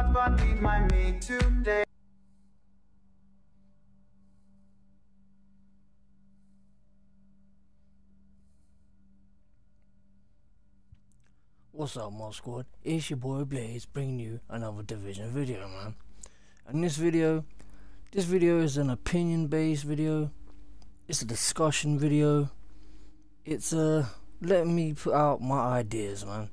not what be my me today. What's up, Mob Squad? It's your boy Blaze bringing you another Division video, man. And this video is an opinion-based video. It's a discussion video. It's letting me put out my ideas, man,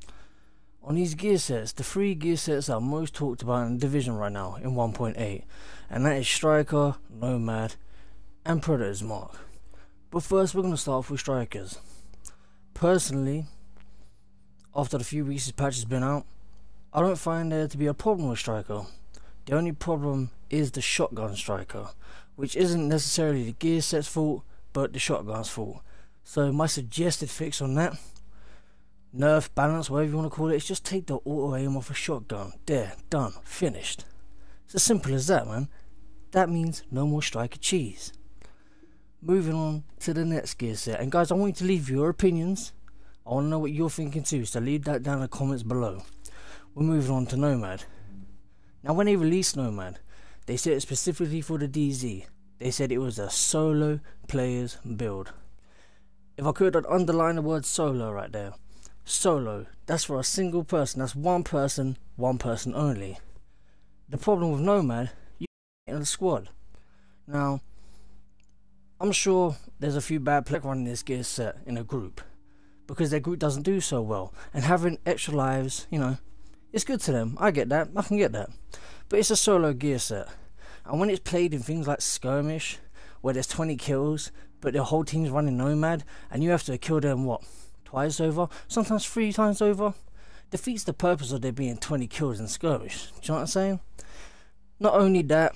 on these gear sets. The 3 gear sets that are most talked about in Division right now in 1.8, and that is Striker, Nomad, and Predator's Mark. But first, we're gonna start off with Strikers. Personally, after the few weeks this patch has been out, I don't find there to be a problem with Striker. The only problem is the shotgun Striker, which isn't necessarily the gear set's fault, but the shotgun's fault. So my suggested fix on that, nerf, balance, whatever you want to call it, is just take the auto aim off a shotgun. There, done, finished. It's as simple as that, man. That means no more Striker cheese. Moving on to the next gear set, and guys, I want you to leave your opinions. I want to know what you're thinking too, so leave that down in the comments below. We're moving on to Nomad. Now, when they released Nomad, they said it specifically for the DZ. They said it was a solo player's build. If I could, I'd underline the word solo right there. Solo, that's for a single person. That's one person only. The problem with Nomad, you get in a squad. Now, I'm sure there's a few bad players running this gear set in a group, because their group doesn't do so well, and having extra lives, you know, it's good to them. I get that, I can get that. But it's a solo gear set, and when it's played in things like skirmish, where there's 20 kills, but the whole team's running Nomad, and you have to kill them, what, twice over, sometimes 3 times over, defeats the purpose of there being 20 kills in skirmish. Do you know what I'm saying? Not only that,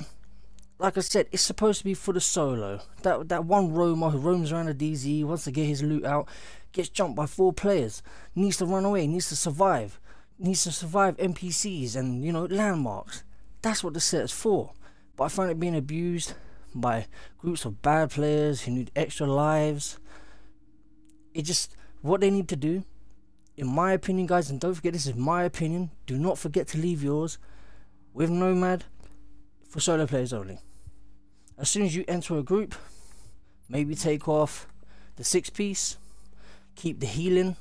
like I said, it's supposed to be for the solo. That one roamer who roams around the DZ, wants to get his loot out, gets jumped by 4 players, needs to run away, needs to survive NPCs and, you know, landmarks. That's what the set is for. But I find it being abused by groups of bad players who need extra lives. It just, what they need to do, in my opinion, guys, and don't forget this is my opinion, do not forget to leave yours, with Nomad, for solo players only. As soon as you enter a group, maybe take off the 6-piece, keep the healing,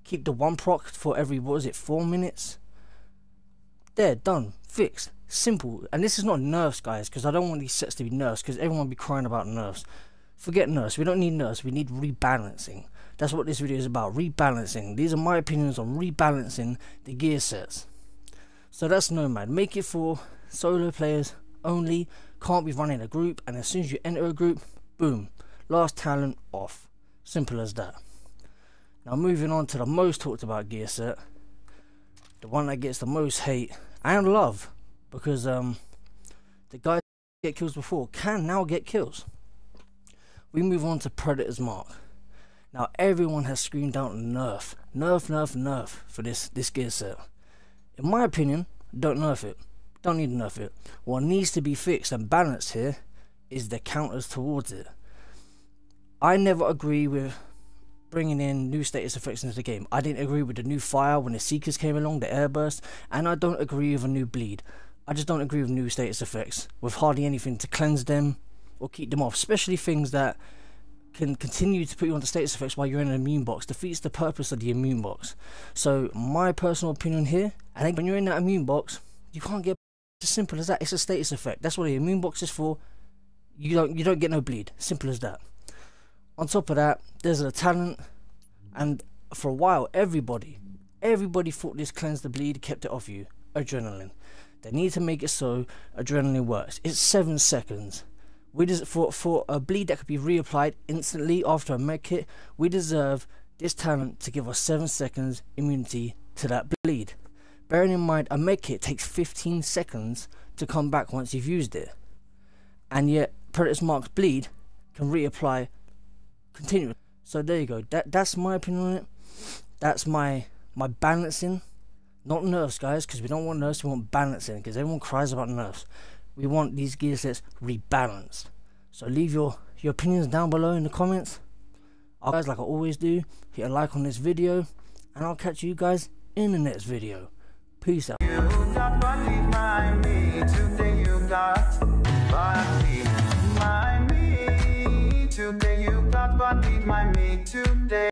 keep the 1 proc for every, what is it, 4 minutes. There, done, fixed, simple. And this is not nerfs, guys, because I don't want these sets to be nerfs, because everyone will be crying about nerfs. Forget nerfs, we don't need nerfs, we need rebalancing. That's what this video is about, rebalancing. These are my opinions on rebalancing the gear sets. So that's Nomad. Make it for solo players only, can't be running a group, and as soon as you enter a group, boom, last talent off. Simple as that. Now moving on to the most talked about gear set, the one that gets the most hate and love, because the guys who get kills before can now get kills. We move on to Predator's Mark. Now everyone has screamed out nerf for this gear set. In my opinion, don't nerf it. Don't need to nerf it. What needs to be fixed and balanced here is the counters towards it. I never agree with bringing in new status effects into the game. I didn't agree with the new fire when the Seekers came along, the airburst, and I don't agree with a new bleed. I just don't agree with new status effects with hardly anything to cleanse them or keep them off, especially things that can continue to put you on the status effects while you're in an immune box. Defeats the purpose of the immune box. So my personal opinion here, I think when you're in that immune box, you can't get, as simple as that. It's a status effect. That's what the immune box is for. You don't get no bleed. Simple as that. On top of that, there's a talent, and for a while everybody thought this cleansed the bleed, kept it off you. Adrenaline. They need to make it so adrenaline works. It's 7 seconds. We for a bleed that could be reapplied instantly after a med kit, we deserve this talent to give us 7 seconds immunity to that bleed. Bearing in mind, a med kit takes 15 seconds to come back once you've used it, and yet Predator's Mark's bleed can reapply continuously. So there you go. That's my opinion on it. That's my balancing. Not nerfs, guys, because we don't want nerfs. We want balancing, because everyone cries about nerfs. We want these gear sets rebalanced. So leave your opinions down below in the comments. Guys, like I always do, hit a like on this video, and I'll catch you guys in the next video. Peace out. got body, my me today. You got body, my me today.